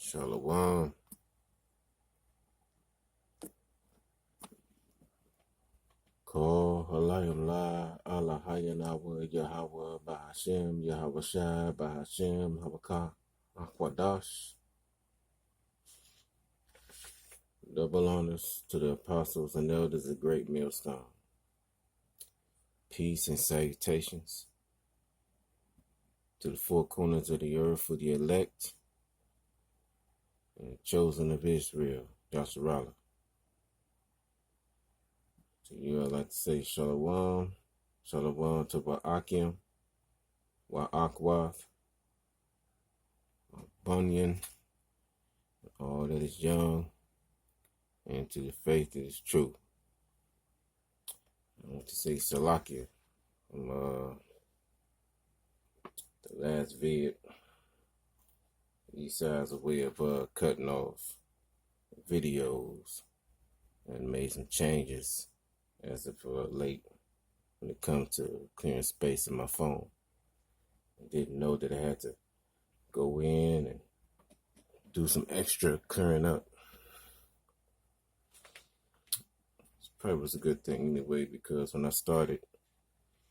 Shalom. Call Halayim La Allah Hayanawa Yahweh Bahashem Yahweh Shai Bahashem Habakah Akwadash. Double honors to the apostles and elders of Great Millstone. Peace and salutations to the four corners of the earth for the elect and chosen of Israel, Yasharallah. To you, I'd like to say Shalom, Shalom to Wa'akim, Wa'akwath, Bunyan, all that is young, and to the faith that is true. I want to say Salakia from the last vid. These sides a way of cutting off videos and made some changes as of late when it comes to clearing space in my phone. I didn't know that I had to go in and do some extra clearing up. It probably was a good thing anyway, because when I started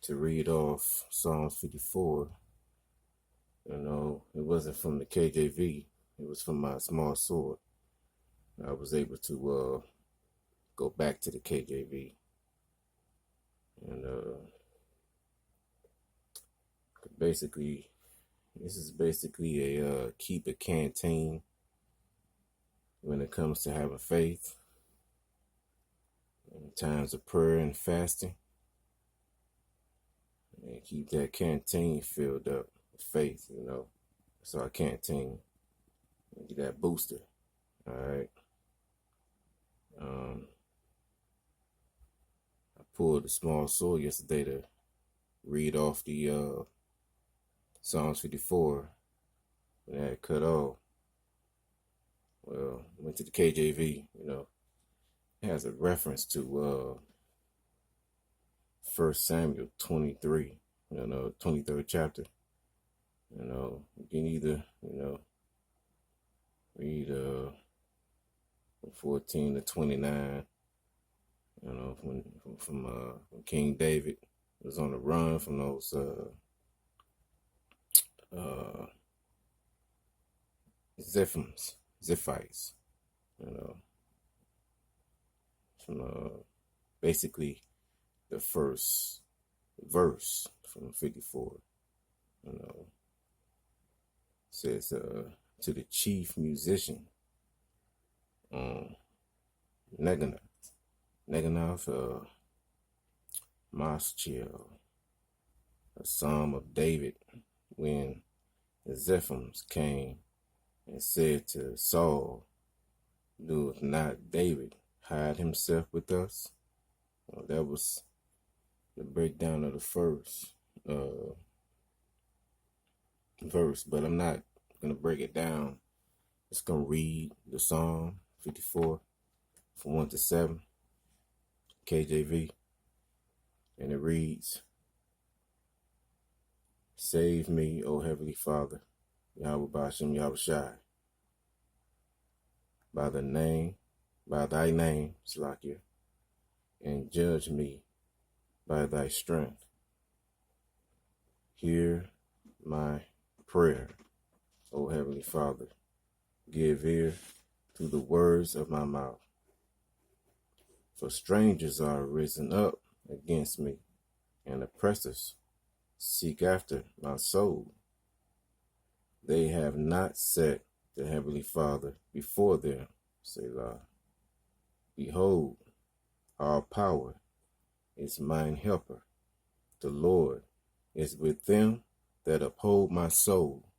to read off Psalms 54, it wasn't from the KJV, it was from my small sword. I was able to go back to the KJV. And basically, this is basically a keep a canteen when it comes to having faith in times of prayer and fasting, and keep that canteen filled up with faith. That's our canteen. Get that booster. All right. I pulled a small sword yesterday to read off the Psalms 54 when I had cut off. Well, went to the KJV, it has a reference to 1 Samuel 23, 23rd chapter. You can either, read 14 to 29, from King David was on the run from those Ziphites, from basically the first verse from 54, says to the chief musician, Neganath, Maschil, a psalm of David, when the Zephims came and said to Saul, "Doeth not David hide himself with us?" Well, that was the breakdown of the first verse, but I'm not going to break it down. Just going to read the Psalm 54 from 1 to 7, KJV, and it reads, "Save me, O Heavenly Father, Yahweh Bashem Yahweh Shai, by thy name, Slakia, and judge me by thy strength. Hear my prayer, O Heavenly Father, give ear to the words of my mouth. For strangers are risen up against me, and oppressors seek after my soul. They have not set the Heavenly Father before them, Selah. Behold, our power is mine helper. The Lord is with them that uphold my soul."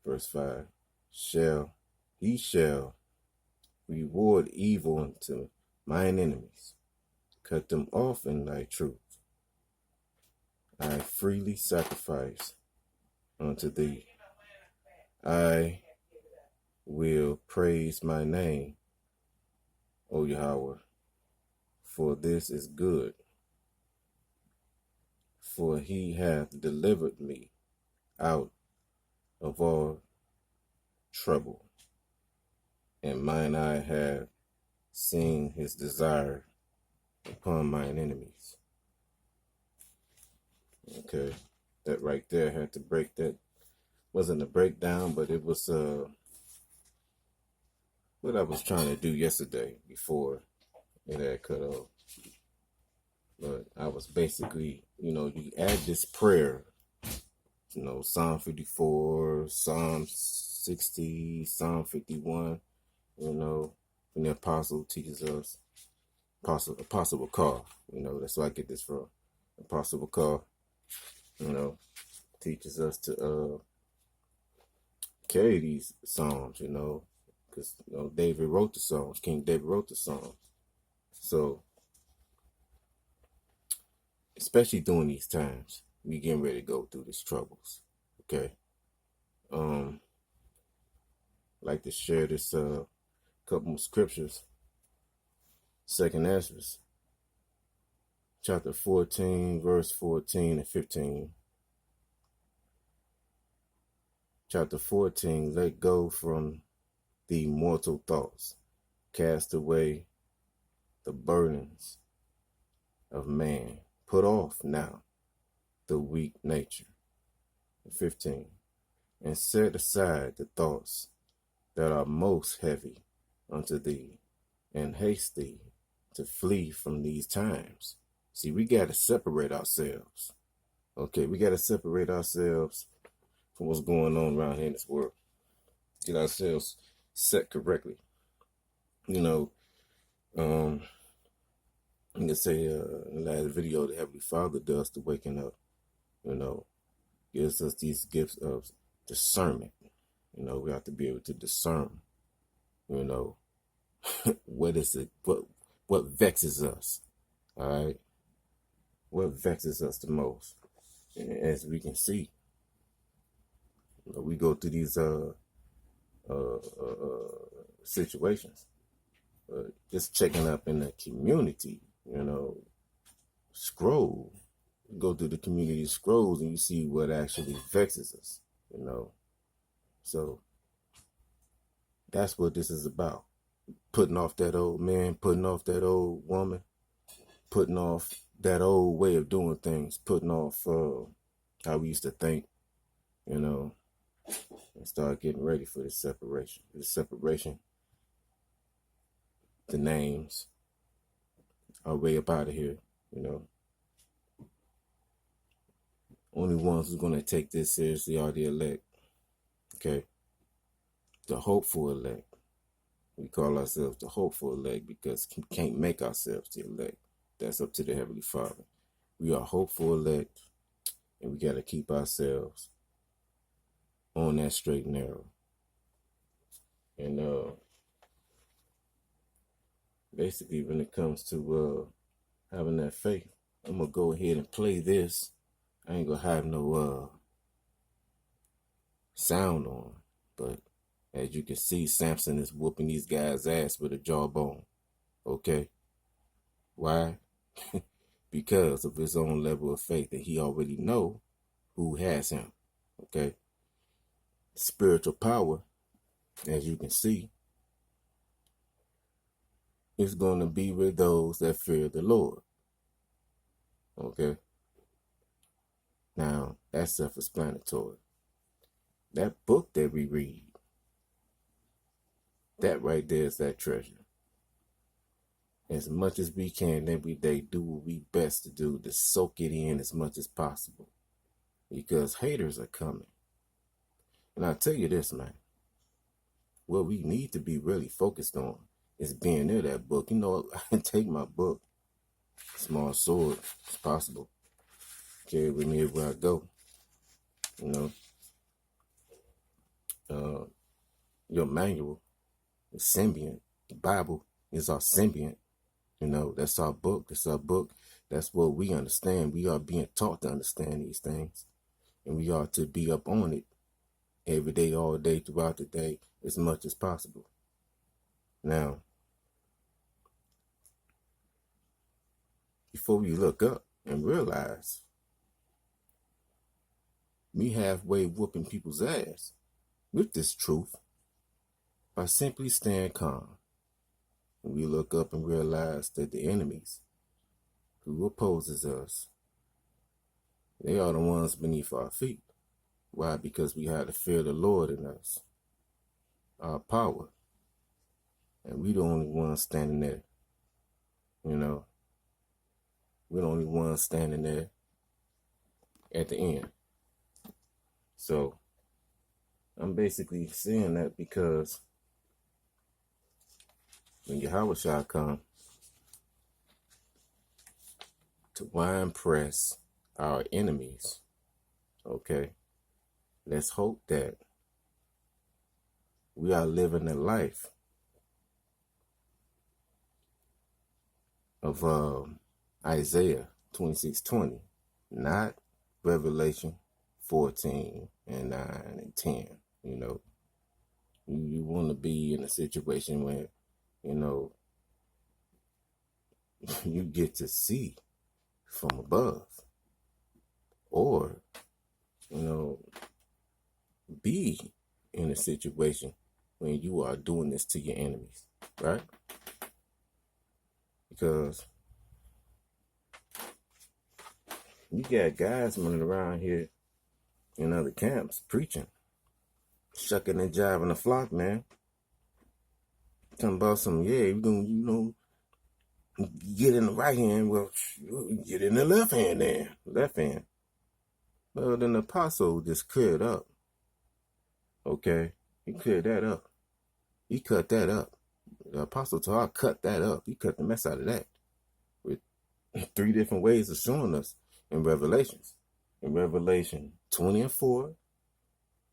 Verse 5, He shall reward evil unto mine enemies, cut them off in thy truth. I freely sacrifice unto thee. I will praise my name, O Yahweh, for this is good. For he hath delivered me out of all trouble, and mine eye have seen his desire upon mine enemies. Okay, that right there had to break. That wasn't a breakdown, but it was what I was trying to do yesterday before it had cut off. But I was basically, you add this prayer, Psalm 54, Psalm 60, Psalm 51, and the apostle teaches us, Apostle Paul, that's where I get this from. Apostle Paul, teaches us to carry these psalms, because David wrote the songs. King David wrote the songs. So, especially during these times, we getting ready to go through these troubles. Okay. I'd like to share this couple of scriptures. 2nd Ezra, chapter 14, verse 14 and 15. Chapter 14, let go from the mortal thoughts, cast away the burdens of man, put off now the weak nature. 15, and set aside the thoughts that are most heavy unto thee, and haste thee to flee from these times. See, we got to separate ourselves. Okay, we got to separate ourselves from what's going on around here in this world. Get ourselves set correctly. You can say in the last video, the Heavenly Father does the waking up, gives us these gifts of discernment. We have to be able to discern, what is it, what vexes us, all right? What vexes us the most? And as we can see, we go through these situations, just checking up in the community, scroll, go through the community scrolls and you see what actually vexes us, So that's what this is about. Putting off that old man, putting off that old woman, putting off that old way of doing things, putting off how we used to think, and start getting ready for this separation. The names are way up out of here, Only ones who's going to take this seriously are the elect, okay? The hopeful elect. We call ourselves the hopeful elect because we can't make ourselves the elect. That's up to the Heavenly Father. We are hopeful elect, and we got to keep ourselves on that straight and narrow. And basically, when it comes to having that faith, I'm going to go ahead and play this. I ain't going to have no sound on, but as you can see, Samson is whooping these guys' ass with a jawbone. Okay? Why? Because of his own level of faith that he already know who has him. Okay? Spiritual power, as you can see, is going to be with those that fear the Lord. Okay? Now, that's self-explanatory. That book that we read, that right there is that treasure. As much as we can every day, do what we best to do to soak it in as much as possible. Because haters are coming. And I'll tell you this, man. What we need to be really focused on is being near that book. I can take my book, small sword, if possible, carry it with me everywhere I go. Your manual is symbiont. The Bible is our symbiont. That's our book. That's our book. That's what we understand. We are being taught to understand these things. And we are to be up on it every day, all day, throughout the day, as much as possible. Now, before we look up and realize me halfway whooping people's ass with this truth, by simply staying calm. And we look up and realize that the enemies who opposes us, they are the ones beneath our feet. Why? Because we have the fear of the Lord in us, our power. And we the only ones standing there. You know, we're the only ones standing there at the end. So I'm basically saying that because when Yahweh shall come to wind press our enemies, okay, let's hope that we are living a life of Isaiah 26:20, not Revelation 14 and 9 and 10. You know, you want to be in a situation where, you know, you get to see from above, or, you know, be in a situation when you are doing this to your enemies, right? Because you got guys running around here in other camps preaching, shucking and jiving the flock, man. Talking about some, yeah, you're going to, you know, get in the right hand. Well, get in the left hand then. Left hand. Well, then the apostle just cleared up. Okay? He cleared that up. He cut that up. The apostle Torah cut that up. He cut the mess out of that. With 3 different ways of showing us in Revelations. In Revelation 20 and 4,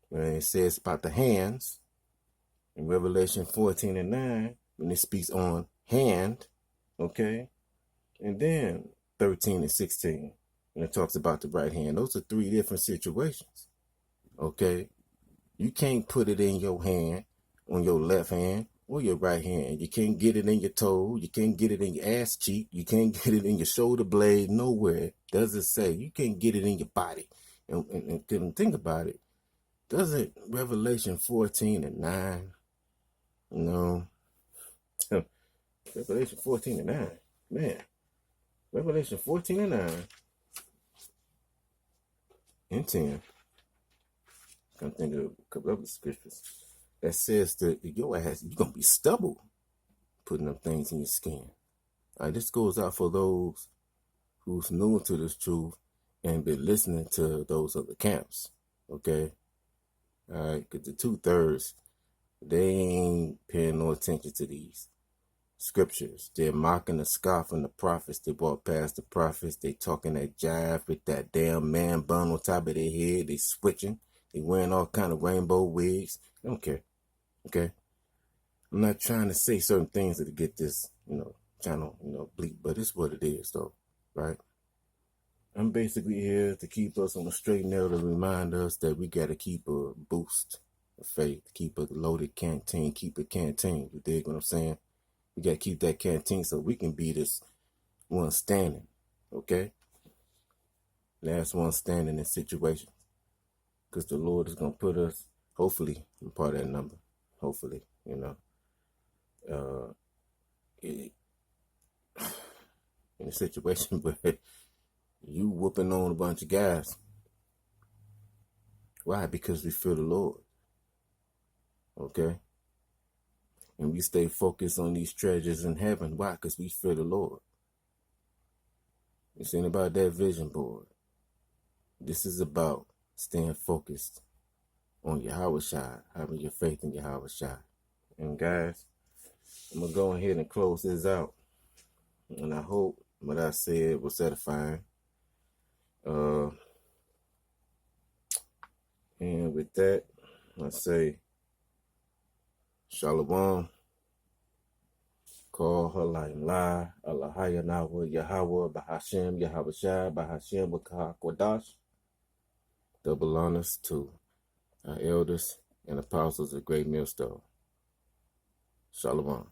when it says about the hands. In Revelation 14 and 9, when it speaks on hand, okay? And then 13 and 16, when it talks about the right hand. Those are 3 different situations, okay? You can't put it in your hand, on your left hand, or your right hand. You can't get it in your toe. You can't get it in your ass cheek. You can't get it in your shoulder blade. Nowhere does it say. You can't get it in your body. And think about it. Doesn't Revelation 14 and 9, you know, Revelation 14 and 9, man, Revelation 14 and 9 and 10, I'm thinking of a couple other scriptures that says that your ass, you're going to be stubble putting them things in your skin. All right, this goes out for those who's new to this truth and been listening to those other camps, okay? All right, because the 2/3, they ain't paying no attention to these scriptures. They're mocking and scoffing the prophets. They walk past the prophets. They talking that jive with that damn man bun on top of their head. They switching. They wearing all kind of rainbow wigs. I don't care. Okay? I'm not trying to say certain things that get this, you know, channel, you know, bleep, but it's what it is, though, right? I'm basically here to keep us on the straight and narrow, to remind us that we got to keep a boost of faith, keep a loaded canteen, keep a canteen. You dig what I'm saying? We got to keep that canteen so we can be this one standing, okay? Last one standing in situations. Because the Lord is going to put us, hopefully, I'm part of that number. Hopefully, you know. In a situation where you whooping on a bunch of guys. Why? Because we fear the Lord. Okay? And we stay focused on these treasures in heaven. Why? Because we fear the Lord. It's ain't about that vision board. This is about staying focused on Yahweh Shai, having your faith in Yahweh Shai. And guys, I'm going to go ahead and close this out. And I hope what I said was edifying. And with that, I say, Shalom. Call Halayim La, Alahaya Nawa, Yahweh, Bahashem, Yahweh Shai, Bahashem, Wakah Kwadash. Double honors to our elders and apostles of Great Millstone. Shalom.